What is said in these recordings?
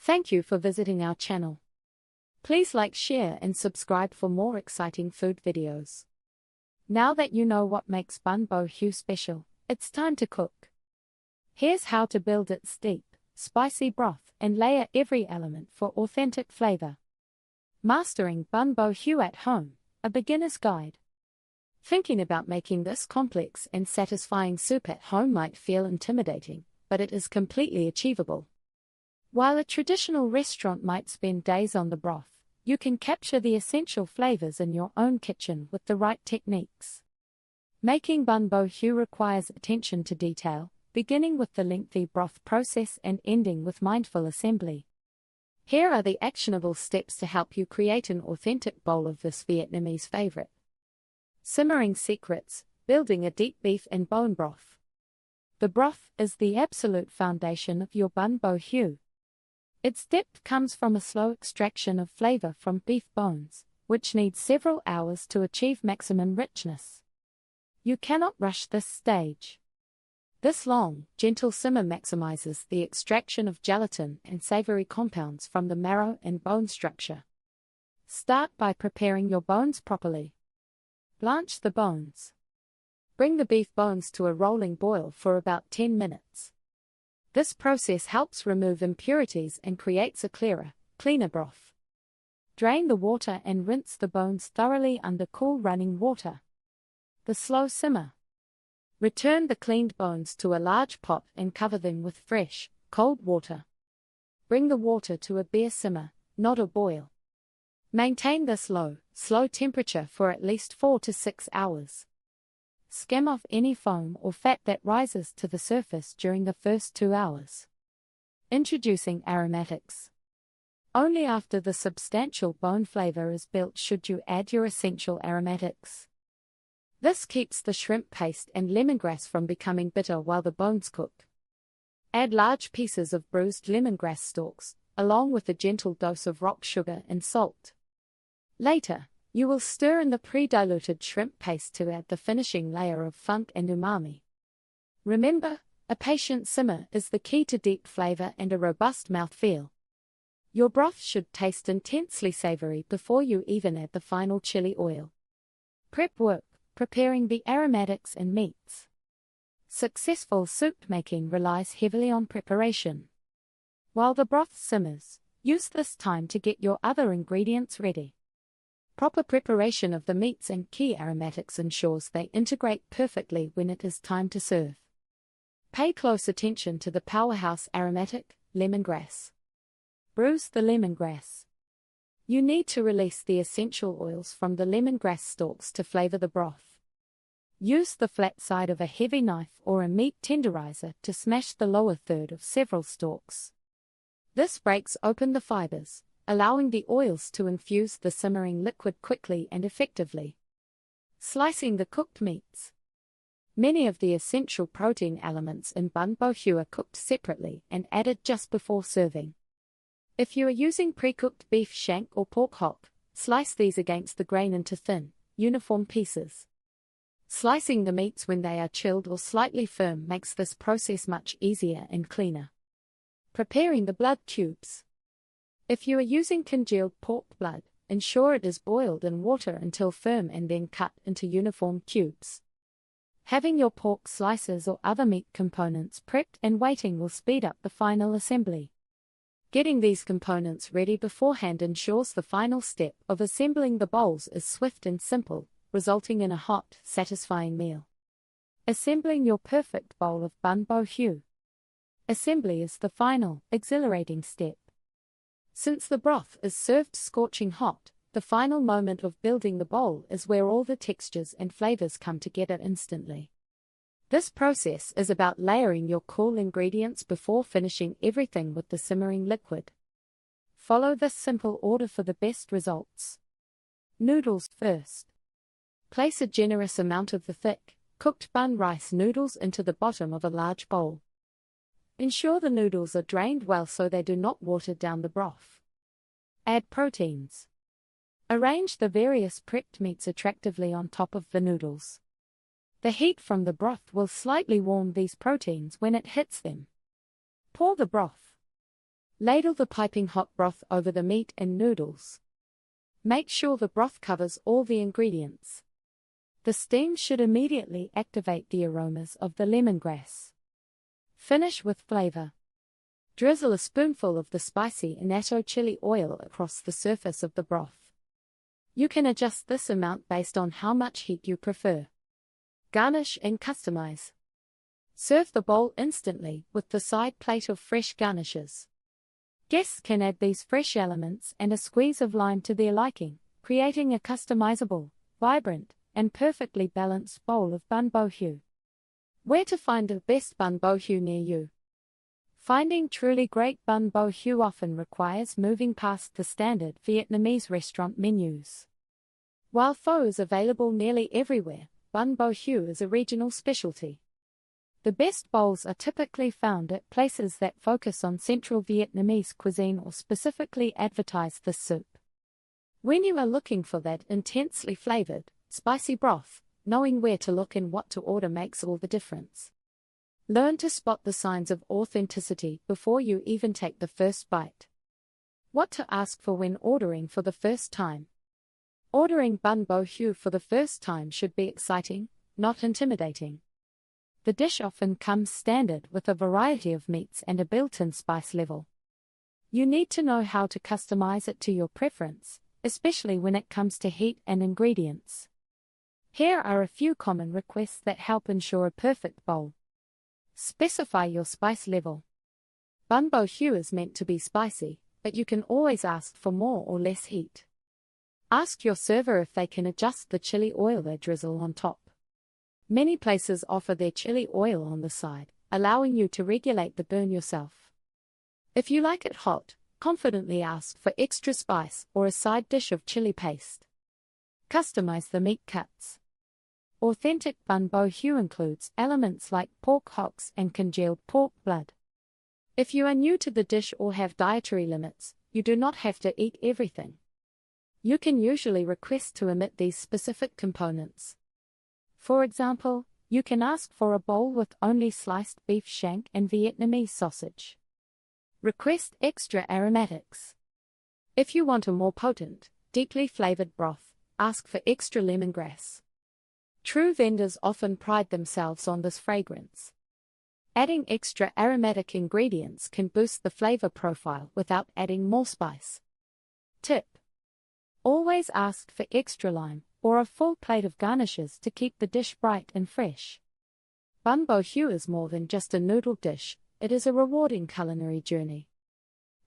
Thank you for visiting our channel. Please like, share and subscribe for more exciting food videos. Now that you know what makes Bún Bò Huế special, it's time to cook. Here's how to build its deep, spicy broth and layer every element for authentic flavor. Mastering Bún Bò Huế at home, a beginner's guide. Thinking about making this complex and satisfying soup at home might feel intimidating, but it is completely achievable. While a traditional restaurant might spend days on the broth, you can capture the essential flavors in your own kitchen with the right techniques. Making Bún Bò Huế requires attention to detail, beginning with the lengthy broth process and ending with mindful assembly. Here are the actionable steps to help you create an authentic bowl of this Vietnamese favorite. Simmering secrets: building a deep beef and bone broth. The broth is the absolute foundation of your Bún Bò Huế. Its depth comes from a slow extraction of flavor from beef bones, which needs several hours to achieve maximum richness. You cannot rush this stage. This long, gentle simmer maximizes the extraction of gelatin and savory compounds from the marrow and bone structure. Start by preparing your bones properly. Blanch the bones. Bring the beef bones to a rolling boil for about 10 minutes. This process helps remove impurities and creates a clearer, cleaner broth. Drain the water and rinse the bones thoroughly under cool running water. The slow simmer. Return the cleaned bones to a large pot and cover them with fresh, cold water. Bring the water to a bare simmer, not a boil. Maintain this low, slow temperature for at least 4 to 6 hours. Skim off any foam or fat that rises to the surface during the first 2 hours. Introducing aromatics. Only after the substantial bone flavor is built should you add your essential aromatics. This keeps the shrimp paste and lemongrass from becoming bitter while the bones cook. Add large pieces of bruised lemongrass stalks, along with a gentle dose of rock sugar and salt. Later, you will stir in the pre-diluted shrimp paste to add the finishing layer of funk and umami. Remember, a patient simmer is the key to deep flavor and a robust mouthfeel. Your broth should taste intensely savory before you even add the final chili oil. Prep work: preparing the aromatics and meats. Successful soup making relies heavily on preparation. While the broth simmers, use this time to get your other ingredients ready. Proper preparation of the meats and key aromatics ensures they integrate perfectly when it is time to serve. Pay close attention to the powerhouse aromatic, lemongrass. Bruise the lemongrass. You need to release the essential oils from the lemongrass stalks to flavor the broth. Use the flat side of a heavy knife or a meat tenderizer to smash the lower third of several stalks. This breaks open the fibers, allowing the oils to infuse the simmering liquid quickly and effectively. Slicing the cooked meats. Many of the essential protein elements in Bún Bò Huế are cooked separately and added just before serving. If you are using pre-cooked beef shank or pork hock, slice these against the grain into thin, uniform pieces. Slicing the meats when they are chilled or slightly firm makes this process much easier and cleaner. Preparing the blood cubes. If you are using congealed pork blood, ensure it is boiled in water until firm and then cut into uniform cubes. Having your pork slices or other meat components prepped and waiting will speed up the final assembly. Getting these components ready beforehand ensures the final step of assembling the bowls is swift and simple, resulting in a hot, satisfying meal. Assembling your perfect bowl of Bún Bò Huế. Assembly is the final, exhilarating step. Since the broth is served scorching hot, the final moment of building the bowl is where all the textures and flavors come together instantly. This process is about layering your cool ingredients before finishing everything with the simmering liquid. Follow this simple order for the best results. Noodles first. Place a generous amount of the thick, cooked bun rice noodles into the bottom of a large bowl. Ensure the noodles are drained well so they do not water down the broth. Add proteins. Arrange the various prepped meats attractively on top of the noodles. The heat from the broth will slightly warm these proteins when it hits them. Pour the broth. Ladle the piping hot broth over the meat and noodles. Make sure the broth covers all the ingredients. The steam should immediately activate the aromas of the lemongrass. Finish with flavor. Drizzle a spoonful of the spicy annatto chili oil across the surface of the broth. You can adjust this amount based on how much heat you prefer. Garnish and customize. Serve the bowl instantly with the side plate of fresh garnishes. Guests can add these fresh elements and a squeeze of lime to their liking, creating a customizable, vibrant, and perfectly balanced bowl of Bún Bò Huế. Where to find the best Bún Bò Huế near you? Finding truly great Bún Bò Huế often requires moving past the standard Vietnamese restaurant menus. While pho is available nearly everywhere, Bún Bò Huế is a regional specialty. The best bowls are typically found at places that focus on central Vietnamese cuisine or specifically advertise this soup. When you are looking for that intensely flavored, spicy broth, knowing where to look and what to order makes all the difference. Learn to spot the signs of authenticity before you even take the first bite. What to ask for when ordering for the first time? Ordering Bún Bò Huế for the first time should be exciting, not intimidating. The dish often comes standard with a variety of meats and a built-in spice level. You need to know how to customize it to your preference, especially when it comes to heat and ingredients. Here are a few common requests that help ensure a perfect bowl. Specify your spice level. Bún Bò Huế is meant to be spicy, but you can always ask for more or less heat. Ask your server if they can adjust the chili oil they drizzle on top. Many places offer their chili oil on the side, allowing you to regulate the burn yourself. If you like it hot, confidently ask for extra spice or a side dish of chili paste. Customize the meat cuts. Authentic Bún Bò Huế includes elements like pork hocks and congealed pork blood. If you are new to the dish or have dietary limits, you do not have to eat everything. You can usually request to omit these specific components. For example, you can ask for a bowl with only sliced beef shank and Vietnamese sausage. Request extra aromatics. If you want a more potent, deeply flavored broth, ask for extra lemongrass. True vendors often pride themselves on this fragrance. Adding extra aromatic ingredients can boost the flavor profile without adding more spice. Tip: always ask for extra lime or a full plate of garnishes to keep the dish bright and fresh. Bún Bò Huế is more than just a noodle dish, it is a rewarding culinary journey.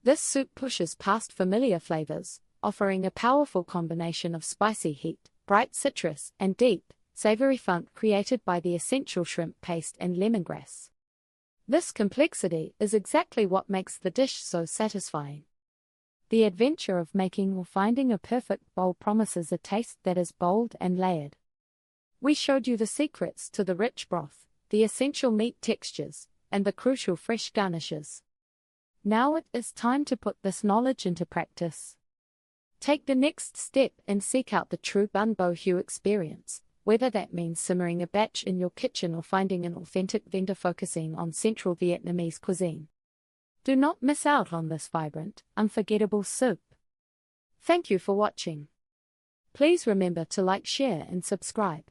This soup pushes past familiar flavors, offering a powerful combination of spicy heat, bright citrus, and deep, savory funk created by the essential shrimp paste and lemongrass. This complexity is exactly what makes the dish so satisfying. The adventure of making or finding a perfect bowl promises a taste that is bold and layered. We showed you the secrets to the rich broth, the essential meat textures, and the crucial fresh garnishes. Now it is time to put this knowledge into practice. Take the next step and seek out the true Bún Bò Huế experience, whether that means simmering a batch in your kitchen or finding an authentic vendor focusing on central Vietnamese cuisine. Do not miss out on this vibrant, unforgettable soup. Thank you for watching. Please remember to like, share, and subscribe.